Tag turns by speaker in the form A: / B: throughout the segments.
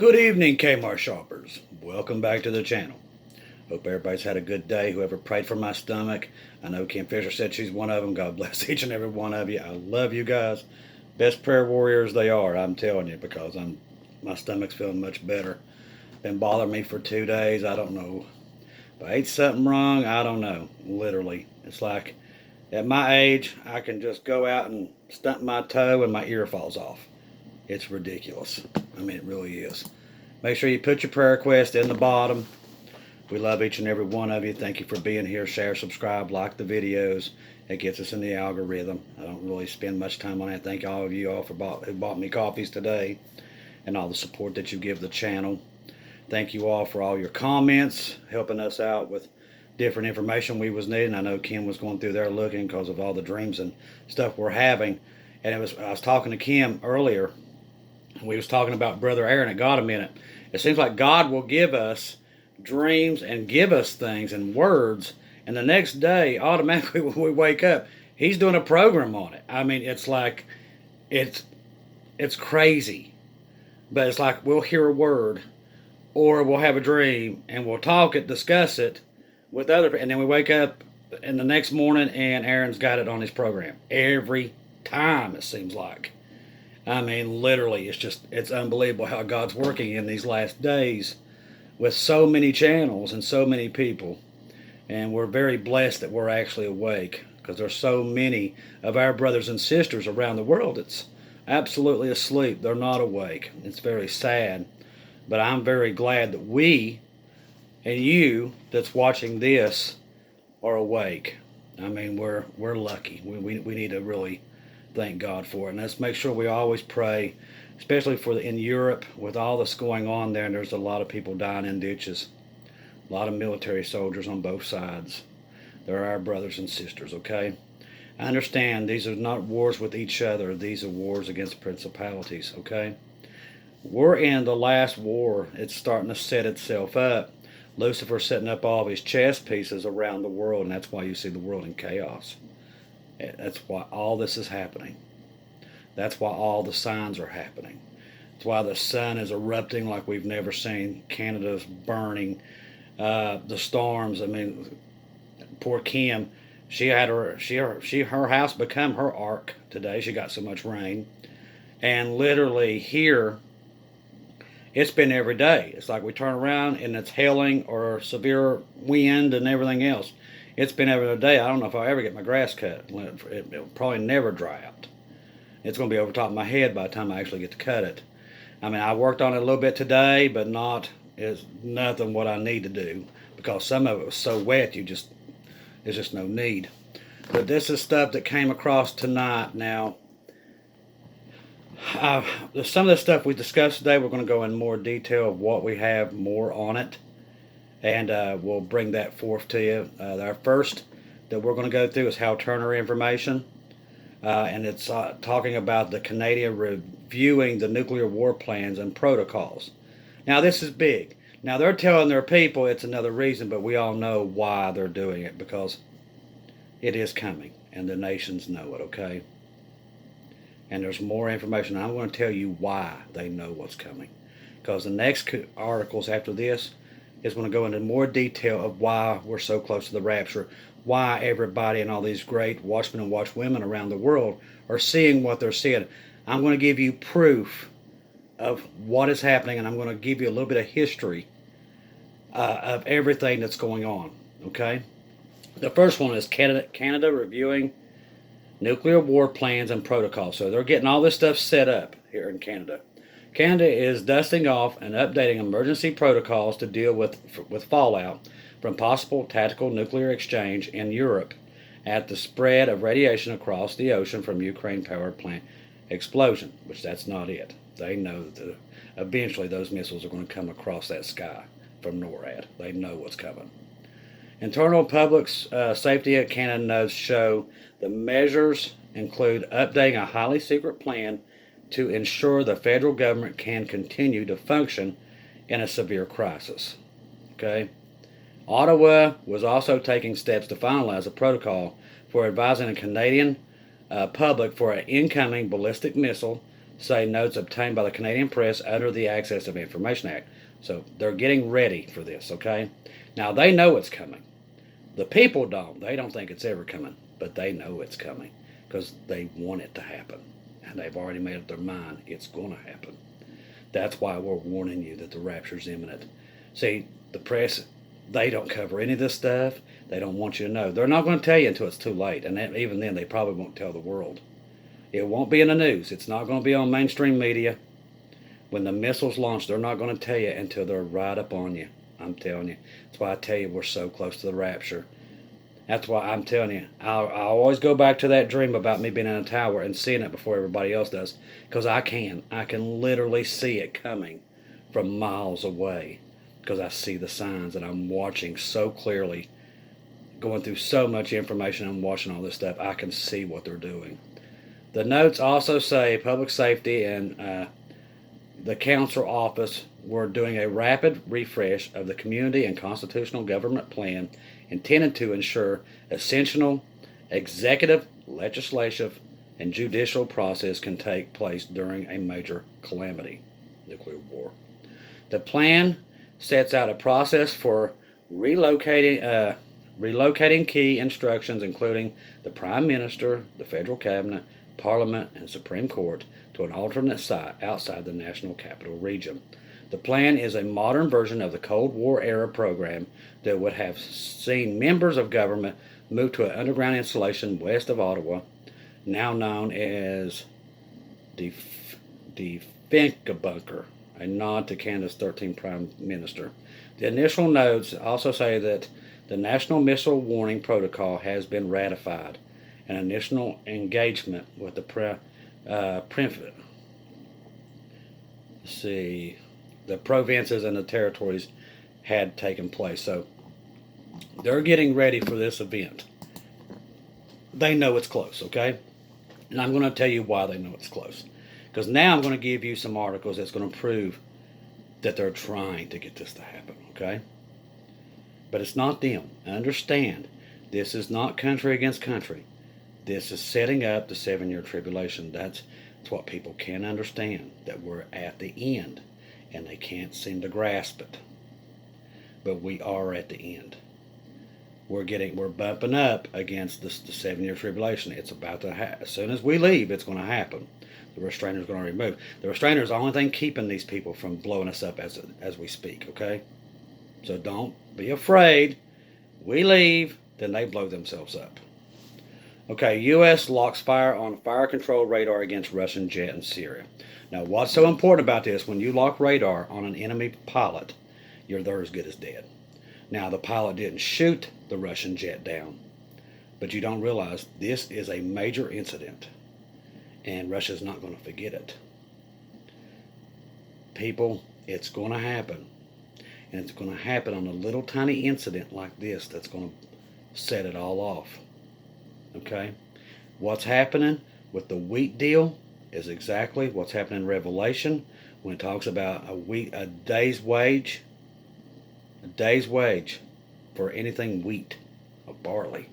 A: Good evening, Kmart shoppers. Welcome back to the channel. Hope everybody's had a good day. Whoever prayed for my stomach, I know Kim Fisher said she's one of them. God bless each and every one of you. I love you guys. Best prayer warriors they are, I'm telling you, because my stomach's feeling much better. Been bothering me for 2 days. I don't know. If I ate something wrong, I don't know. Literally. It's like at my age, I can just go out and stump my toe and my ear falls off. It's ridiculous. I mean, it really is. Make sure you put your prayer request in the bottom. We love each and every one of you. Thank you for being here. Share, subscribe, like the videos. It gets us in the algorithm. I don't really spend much time on that. Thank all of you all who bought me coffees today and all the support that you give the channel. Thank you all for all your comments, helping us out with different information we was needing. I know Kim was going through there looking because of all the dreams and stuff we're having. And I was talking to Kim earlier. We was talking about Brother Aaron. It got a minute. It seems like God will give us dreams and give us things and words, and the next day, automatically when we wake up, He's doing a program on it. I mean, it's like, it's crazy. But it's like we'll hear a word, or we'll have a dream, and we'll talk it, discuss it with other, and then we wake up in the next morning, and Aaron's got it on his program. Every time, it seems like. I mean, literally, it's unbelievable how God's working in these last days with so many channels and so many people. And we're very blessed that we're actually awake, because there's so many of our brothers and sisters around the world that's absolutely asleep. They're not awake. It's very sad. But I'm very glad that we and you that's watching this are awake. I mean, we're lucky. We need to really thank God for it. And let's make sure we always pray, especially in Europe with all that's going on there. And there's a lot of people dying in ditches, a lot of military soldiers on both sides. They're our brothers and sisters, okay? I understand these are not wars with each other. These are wars against principalities, okay? We're in the last war. It's starting to set itself up. Lucifer's setting up all of his chess pieces around the world, and that's why you see the world in chaos. That's why all this is happening. That's why all the signs are happening. That's why the sun is erupting like we've never seen. Canada's burning. The storms. I mean, poor Kim. She had her house become her ark today. She got so much rain, and literally here, it's been every day. It's like we turn around and it's hailing or severe wind and everything else. It's been every day. I don't know if I'll ever get my grass cut. It'll probably never dry out. It's going to be over top of my head by the time I actually get to cut it. I mean, I worked on it a little bit today, but it's nothing what I need to do, because some of it was so wet, there's just no need. But this is stuff that came across tonight. Now, some of the stuff we discussed today, we're going to go in more detail of what we have more on it. And we'll bring that forth to you. Our first that we're going to go through is Hal Turner information. And it's talking about the Canadian reviewing the nuclear war plans and protocols. Now, this is big. Now, they're telling their people it's another reason, but we all know why they're doing it, because it is coming, and the nations know it, okay? And there's more information. I'm going to tell you why they know what's coming, because the next articles after this is going to go into more detail of why we're so close to the rapture, why everybody and all these great watchmen and watchwomen around the world are seeing what they're seeing. I'm going to give you proof of what is happening, and I'm going to give you a little bit of history of everything that's going on, okay? The first one is Canada reviewing nuclear war plans and protocols. So they're getting all this stuff set up here in Canada. Canada is dusting off and updating emergency protocols to deal with fallout from possible tactical nuclear exchange in Europe at the spread of radiation across the ocean from Ukraine power plant explosion, which that's not it. They know that eventually those missiles are going to come across that sky from NORAD. They know what's coming. Internal public safety at Canada notes show the measures include updating a highly secret plan to ensure the federal government can continue to function in a severe crisis. Okay? Ottawa was also taking steps to finalize a protocol for advising the Canadian public for an incoming ballistic missile say notes obtained by the Canadian press under the Access to Information Act. So they're getting ready for this, okay? Now they know it's coming. The people don't. They don't think it's ever coming, but they know it's coming because they want it to happen. And they've already made up their mind it's going to happen. That's why we're warning you that the rapture's imminent. See, the press, they don't cover any of this stuff. They don't want you to know. They're not going to tell you until it's too late. And even then, they probably won't tell the world. It won't be in the news. It's not going to be on mainstream media. When the missiles launch, they're not going to tell you until they're right up on you. I'm telling you. That's why I tell you we're so close to the rapture. That's why I'm telling you. I always go back to that dream about me being in a tower and seeing it before everybody else does. Because I can. I can literally see it coming from miles away. Because I see the signs and I'm watching so clearly. Going through so much information and watching all this stuff. I can see what they're doing. The notes also say public safety and the council office were doing a rapid refresh of the community and constitutional government plan intended to ensure essential executive, legislative, and judicial process can take place during a major calamity, nuclear war. The plan sets out a process for relocating key instructions, including the Prime Minister, the Federal Cabinet, Parliament, and Supreme Court, to an alternate site outside the National Capital Region. The plan is a modern version of the Cold War era program that would have seen members of government move to an underground installation west of Ottawa, now known as Bunker, a nod to Canada's 13th Prime Minister. The initial notes also say that the National Missile Warning Protocol has been ratified, and initial engagement with the provinces and the territories had taken place. So they're getting ready for this event. They know it's close, okay? And I'm going to tell you why they know it's close. Because now I'm going to give you some articles that's going to prove that they're trying to get this to happen, okay? But it's not them. Understand, this is not country against country. This is setting up the 7-year tribulation. That's what people can't understand, that we're at the end, and they can't seem to grasp it. But we are at the end. We're bumping up against the 7-year tribulation. It's about to happen. As soon as we leave, it's going to happen. The restrainer's going to remove. The restrainer is the only thing keeping these people from blowing us up as we speak, okay? So don't be afraid. We leave, then they blow themselves up. Okay, U.S. locks fire on fire control radar against Russian jet in Syria. Now, what's so important about this, when you lock radar on an enemy pilot, they're as good as dead. Now, the pilot didn't shoot the Russian jet down, but you don't realize this is a major incident, and Russia's not going to forget it. People, it's going to happen, and it's going to happen on a little tiny incident like this that's going to set it all off. Okay? What's happening with the wheat deal is exactly what's happening in Revelation when it talks about a day's wage for anything wheat or barley.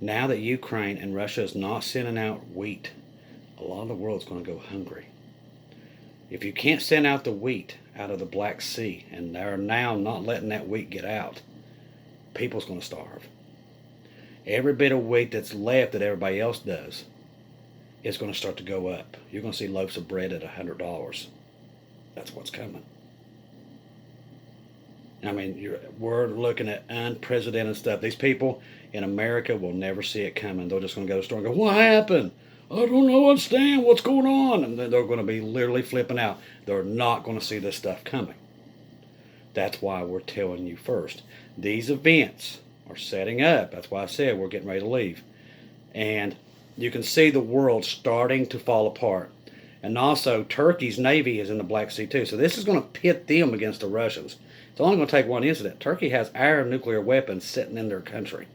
A: Now that Ukraine and Russia is not sending out wheat, a lot of the world's going to go hungry. If you can't send out the wheat out of the Black Sea, and they're now not letting that wheat get out, people's going to starve. Every bit of wheat that's left that everybody else does is going to start to go up. You're going to see loaves of bread at $100. That's what's coming. I mean, we're looking at unprecedented stuff. These people in America will never see it coming. They're just going to go to the store and go, "What happened? I don't understand what's going on." And then they're going to be literally flipping out. They're not going to see this stuff coming. That's why we're telling you first. These events are setting up. That's why I said we're getting ready to leave. And you can see the world starting to fall apart. And also, Turkey's Navy is in the Black Sea too. So this is going to pit them against the Russians. It's only going to take one incident. Turkey has our nuclear weapons sitting in their country.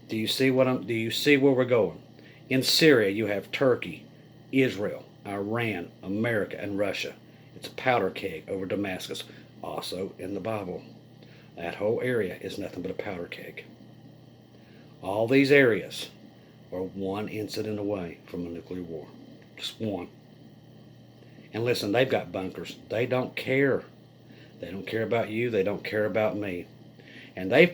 A: Do you see where we're going? In Syria, you have Turkey, Israel, Iran, America, and Russia. It's a powder keg over Damascus. Also in the Bible. That whole area is nothing but a powder keg. All these areas are one incident away from a nuclear war. Just one. And listen, they've got bunkers. They don't care. They don't care about you. They don't care about me. And they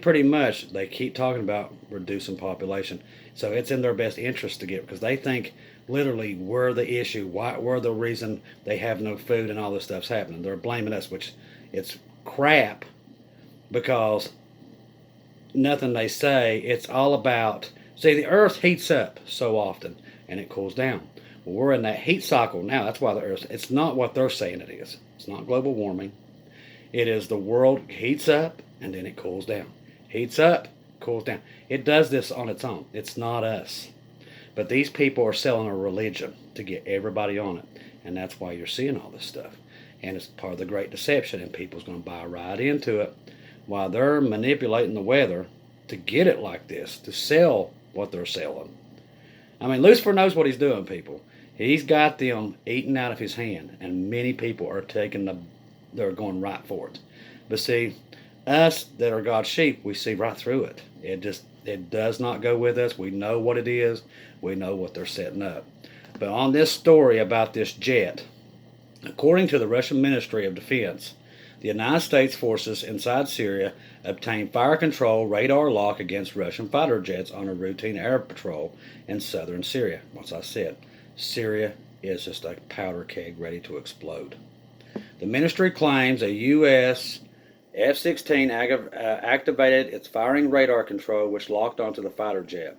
A: keep talking about reducing population. So it's in their best interest to get, because they think literally we're the issue. We're the reason they have no food and all this stuff's happening. They're blaming us, which it's crap, because nothing they say, it's all about, see, the earth heats up so often and it cools down. Well, we're in that heat cycle now. That's why the earth, it's not what they're saying it is. It's not global warming. It is the world heats up and then it cools down. Heats up, cools down. It does this on its own. It's not us. But these people are selling a religion to get everybody on it. And that's why you're seeing all this stuff. And it's part of the Great Deception, and people's going to buy right into it while they're manipulating the weather to get it like this, to sell what they're selling. I mean, Lucifer knows what he's doing, people. He's got them eating out of his hand, and many people are they're going right for it. But see, us that are God's sheep, we see right through it. It does not go with us. We know what it is. We know what they're setting up. But on this story about this jet, according to the Russian Ministry of Defense, the United States forces inside Syria obtained fire control radar lock against Russian fighter jets on a routine air patrol in southern Syria. Once I said, Syria is just a powder keg ready to explode. The ministry claims a U.S. F-16 activated its firing radar control, which locked onto the fighter jet.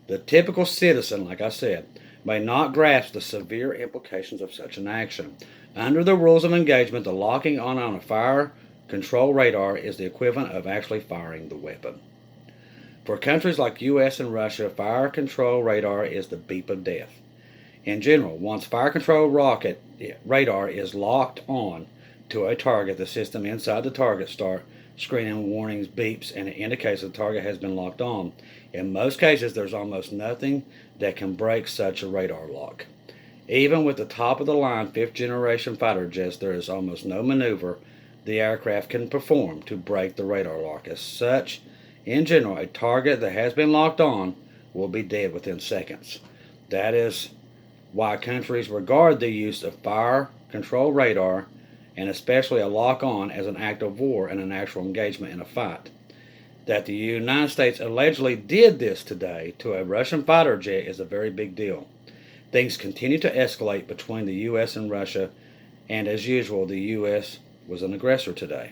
A: The typical citizen, like I said, may not grasp the severe implications of such an action. Under the rules of engagement, the locking on a fire control radar is the equivalent of actually firing the weapon. For countries like U.S. and Russia, fire control radar is the beep of death. In general, once fire control radar is locked on to a target, the system inside the target starts screening warnings, beeps, and it indicates the target has been locked on. In most cases, there's almost nothing that can break such a radar lock. Even with the top-of-the-line fifth-generation fighter jets, there is almost no maneuver the aircraft can perform to break the radar lock. As such, in general, a target that has been locked on will be dead within seconds. That is why countries regard the use of fire control radar, and especially a lock-on, as an act of war and an actual engagement in a fight. That the United States allegedly did this today to a Russian fighter jet is a very big deal. Things continue to escalate between the U.S. and Russia, and as usual, the U.S. was an aggressor today.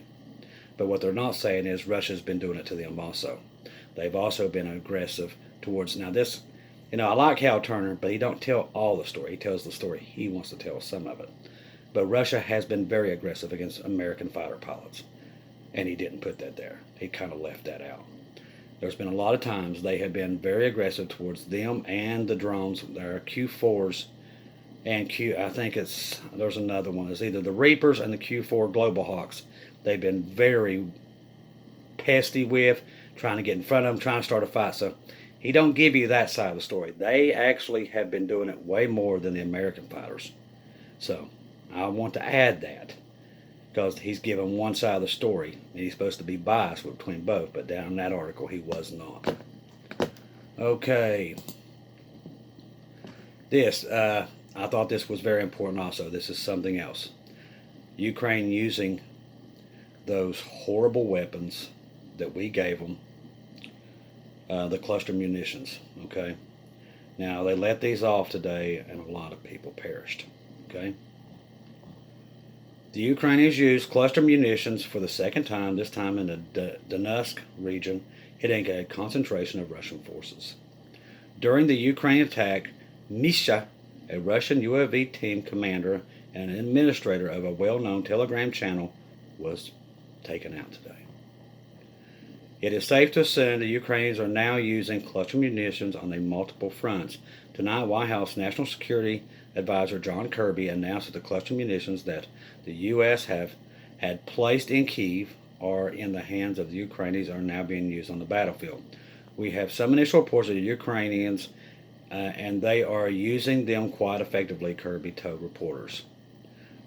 A: But what they're not saying is Russia's been doing it to them also. They've also been aggressive towards, now this, I like Hal Turner, but he don't tell all the story. He tells the story he wants to tell, some of it. But Russia has been very aggressive against American fighter pilots, and he didn't put that there. He kind of left that out. There's been a lot of times they have been very aggressive towards them and the drones. There are Q4s and there's another one. It's either the Reapers and the Q4 Global Hawks. They've been very pesty with, trying to get in front of them, trying to start a fight. So he don't give you that side of the story. They actually have been doing it way more than the American fighters. So I want to add that, because he's given one side of the story, and he's supposed to be biased between both, but down in that article he was not. Okay. I thought this was very important also. This is something else. Ukraine using those horrible weapons that we gave them, the cluster munitions, okay? Now, they let these off today, and a lot of people perished, okay? The Ukrainians used cluster munitions for the second time, this time in the Donetsk region, hitting a concentration of Russian forces. During the Ukraine attack, Misha, a Russian UAV team commander and an administrator of a well-known Telegram channel, was taken out today. It is safe to assume the Ukrainians are now using cluster munitions on multiple fronts. Tonight, White House National Security Advisor John Kirby announced that the cluster munitions that the U.S. had placed in Kyiv or in the hands of the Ukrainians are now being used on the battlefield. We have some initial reports of the Ukrainians, and they are using them quite effectively, Kirby told reporters.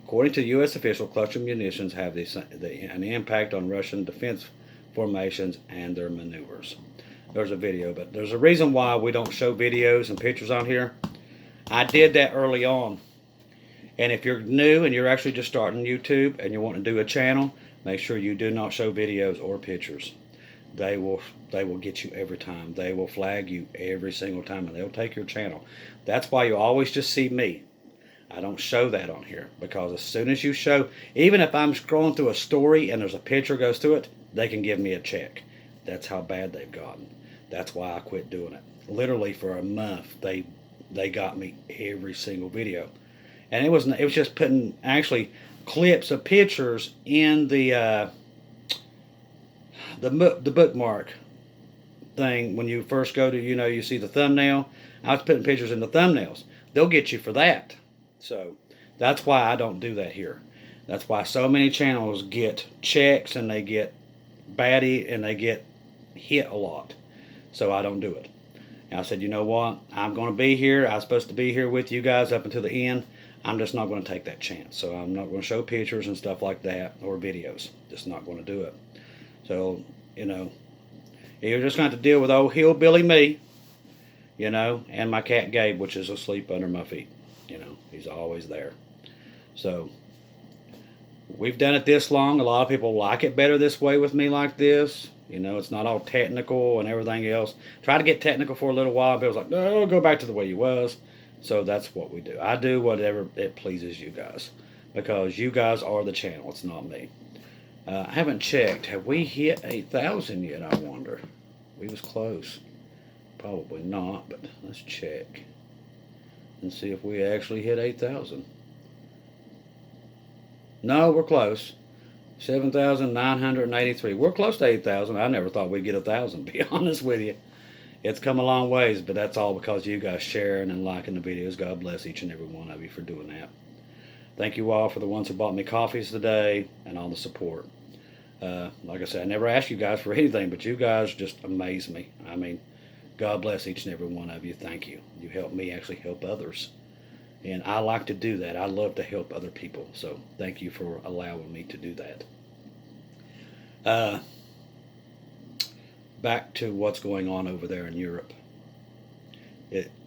A: According to U.S. officials, cluster munitions have an impact on Russian defense formations and their maneuvers. there's a video. But there's a reason why we don't show videos and pictures on here. I did that early on. And if you're new and you're actually just starting YouTube and you want to do a channel, make sure you do not show videos or pictures. They will get you every time. They will flag you every single time, and they'll take your channel. That's why you always just see me. I don't show that on here, because as soon as you show, even if I'm scrolling through a story and there's a picture goes to it, they can give me a check. That's how bad they've gotten. That's why I quit doing it. Literally for a month, they got me every single video. And it was just putting actually clips of pictures in the bookmark thing. When you first go to, you see the thumbnail. I was putting pictures in the thumbnails. They'll get you for that. So that's why I don't do that here. That's why so many channels get checks and they get baddie and they get hit a lot. So I don't do it. And I said, you know what? I'm going to be here. I was supposed to be here with you guys up until the end. I'm just not going to take that chance. So I'm not going to show pictures and stuff like that or videos. Just not going to do it. So, you're just going to have to deal with old hillbilly me, and my cat Gabe, which is asleep under my feet. He's always there. So, we've done it this long. A lot of people like it better this way with me like this. It's not all technical and everything else. Try to get technical for a little while. But it was like, no, go back to the way you was. So that's what we do. I do whatever it pleases you guys, because you guys are the channel. It's not me. I haven't checked. Have we hit 8,000 yet, I wonder? We was close. Probably not, but let's check and see if we actually hit 8,000. No, we're close. 7,983. We're close to 8,000. I never thought we'd get 1,000, to be honest with you. It's come a long ways, but that's all because of you guys sharing and liking the videos. God bless each and every one of you for doing that. Thank you all for the ones who bought me coffees today and all the support. Like I said, I never asked you guys for anything, but you guys just amaze me. I mean, God bless each and every one of you. Thank you. You help me actually help others. And I like to do that. I love to help other people. So thank you for allowing me to do that. Back to what's going on over there in Europe.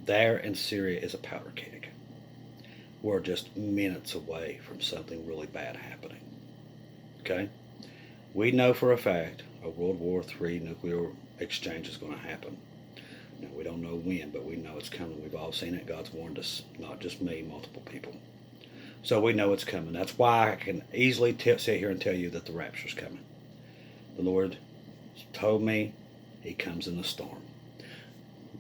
A: There in Syria is a powder keg. We're just minutes away from something really bad happening. Okay? We know for a fact a World War III nuclear exchange is going to happen. Now, we don't know when, but we know it's coming. We've all seen it. God's warned us, not just me, multiple people. So we know it's coming. That's why I can easily sit here and tell you that the rapture's coming. The Lord told me He comes in the storm.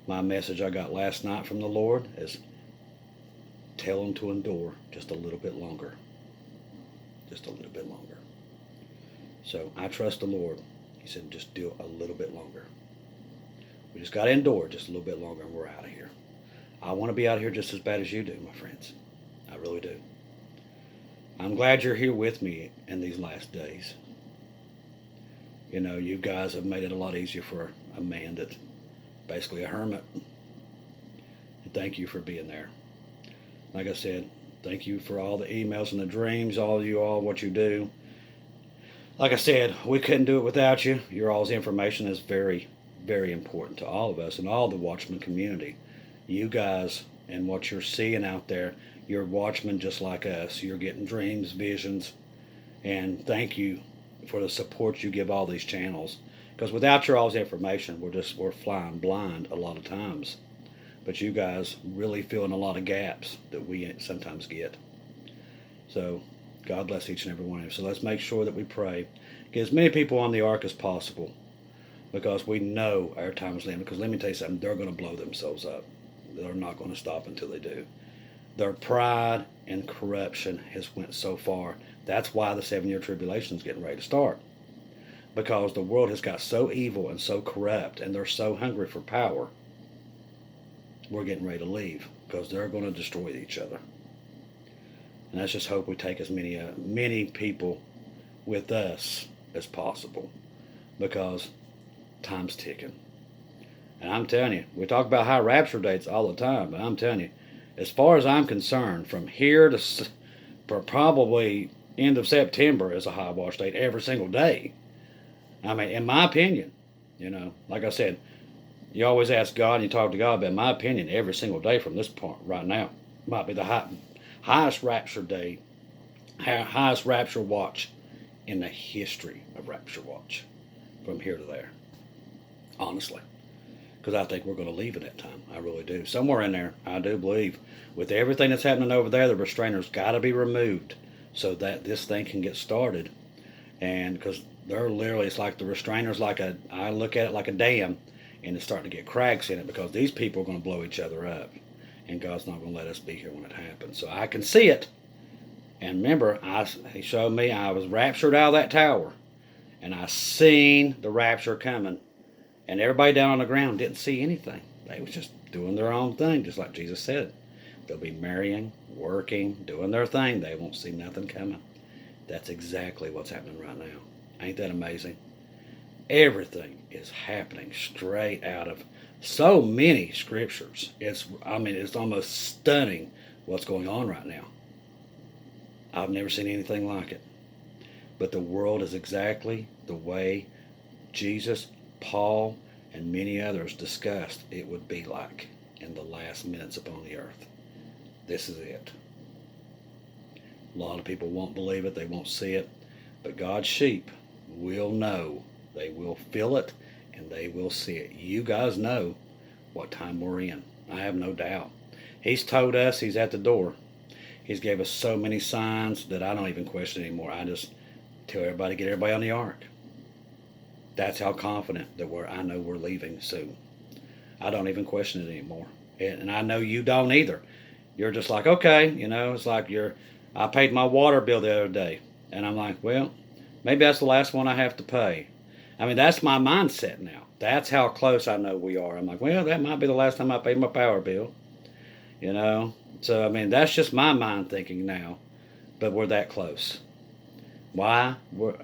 A: My message I got last night from the Lord is, tell them to endure just a little bit longer. Just a little bit longer. So I trust the Lord. He said, just do a little bit longer. We just got to endure just a little bit longer and we're out of here. I want to be out of here just as bad as you do, my friends. I really do. I'm glad you're here with me in these last days. You guys have made it a lot easier for a man that's basically a hermit. And thank you for being there. Like I said, thank you for all the emails and the dreams, all what you do. Like I said, we couldn't do it without you. Your all's information is very, very important to all of us and all the Watchman community. You guys and what you're seeing out there, you're Watchmen just like us. You're getting dreams, visions, and thank you for the support you give all these channels. Because without your all's information, we're flying blind a lot of times. But you guys really fill in a lot of gaps that we sometimes get. So God bless each and every one of you. So let's make sure that we pray. Get as many people on the ark as possible, because we know our time is limited. Because let me tell you something, they're going to blow themselves up. They're not going to stop until they do. Their pride and corruption has went so far. That's why the 7-year tribulation is getting ready to start. Because the world has got so evil and so corrupt, and they're so hungry for power. We're getting ready to leave, because they're going to destroy each other. And let's just hope we take as many people with us as possible, because time's ticking. And I'm telling you, we talk about high rapture dates all the time, but I'm telling you, as far as I'm concerned, from here to probably end of September is a high wash date every single day. I mean, in my opinion, like I said, You always ask God and you talk to God, but in my opinion, every single day from this point right now might be the highest rapture day, highest rapture watch in the history of rapture watch from here to there. Honestly. Because I think we're going to leave at that time. I really do. Somewhere in there, I do believe, with everything that's happening over there, the restrainer's got to be removed so that this thing can get started. And because they're literally, it's like the restrainer's like I look at it like a dam, and it's starting to get cracks in it because these people are going to blow each other up. And God's not going to let us be here when it happens. So I can see it. And remember, he showed me I was raptured out of that tower. And I seen the rapture coming. And everybody down on the ground didn't see anything. They was just doing their own thing, just like Jesus said. They'll be marrying, working, doing their thing. They won't see nothing coming. That's exactly what's happening right now. Ain't that amazing? Everything is happening straight out of so many scriptures. It's almost stunning what's going on right now. I've never seen anything like it. But the world is exactly the way Jesus, Paul, and many others discussed it would be like in the last minutes upon the earth. This is it. A lot of people won't believe it, they won't see it, but God's sheep will know. They will feel it, and they will see it. You guys know what time we're in. I have no doubt. He's told us he's at the door. He's gave us so many signs that I don't even question anymore. I just tell everybody, get everybody on the ark. That's how confident that I know we're leaving soon. I don't even question it anymore. And I know you don't either. You're just like, okay, it's like I paid my water bill the other day. And I'm like, well, maybe that's the last one I have to pay. That's my mindset now. That's how close I know we are. I'm like, well, that might be the last time I pay my power bill. So, that's just my mind thinking now. But we're that close. Why?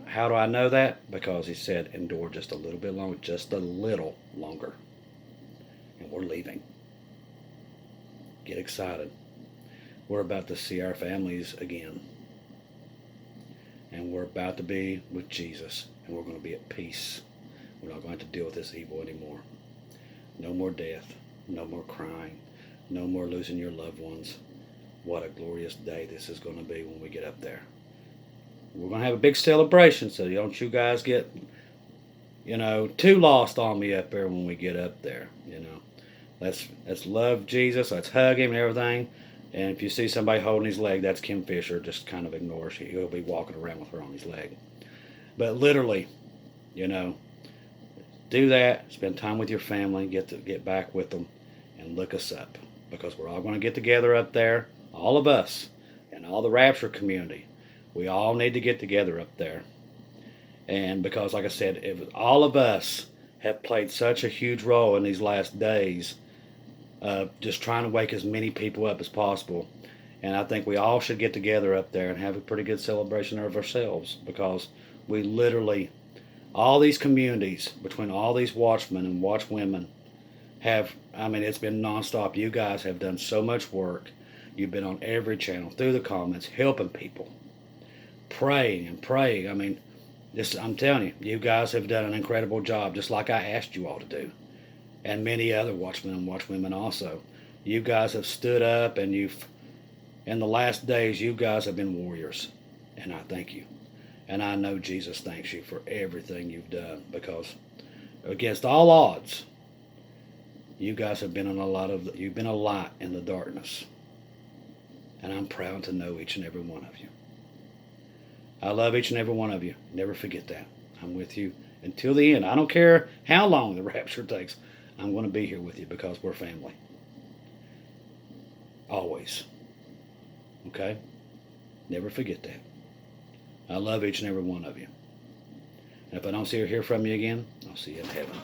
A: How do I know that? Because he said, endure just a little bit longer, just a little longer. And we're leaving. Get excited. We're about to see our families again. And we're about to be with Jesus. And we're going to be at peace. We're not going to deal with this evil anymore. No more death. No more crying. No more losing your loved ones. What a glorious day this is going to be when we get up there. We're going to have a big celebration, so don't you guys get, too lost on me up there when we get up there, Let's love Jesus, let's hug him and everything. And if you see somebody holding his leg, that's Kim Fisher. Just kind of ignore her. He'll be walking around with her on his leg. But literally, do that. Spend time with your family. Get back with them and look us up. Because we're all going to get together up there, all of us, and all the rapture community. We all need to get together up there. And because, like I said, all of us have played such a huge role in these last days of just trying to wake as many people up as possible. And I think we all should get together up there and have a pretty good celebration of ourselves, because we literally, all these communities, between all these watchmen and watchwomen, it's been nonstop. You guys have done so much work. You've been on every channel, through the comments, helping people. Praying and praying. I'm telling you, you guys have done an incredible job, just like I asked you all to do. And many other watchmen and watchwomen also. You guys have stood up, and in the last days, you guys have been warriors. And I thank you. And I know Jesus thanks you for everything you've done, because against all odds, you guys have been you've been a light in the darkness. And I'm proud to know each and every one of you. I love each and every one of you. Never forget that. I'm with you until the end. I don't care how long the rapture takes. I'm going to be here with you because we're family. Always. Okay? Never forget that. I love each and every one of you. And if I don't see or hear from you again, I'll see you in heaven.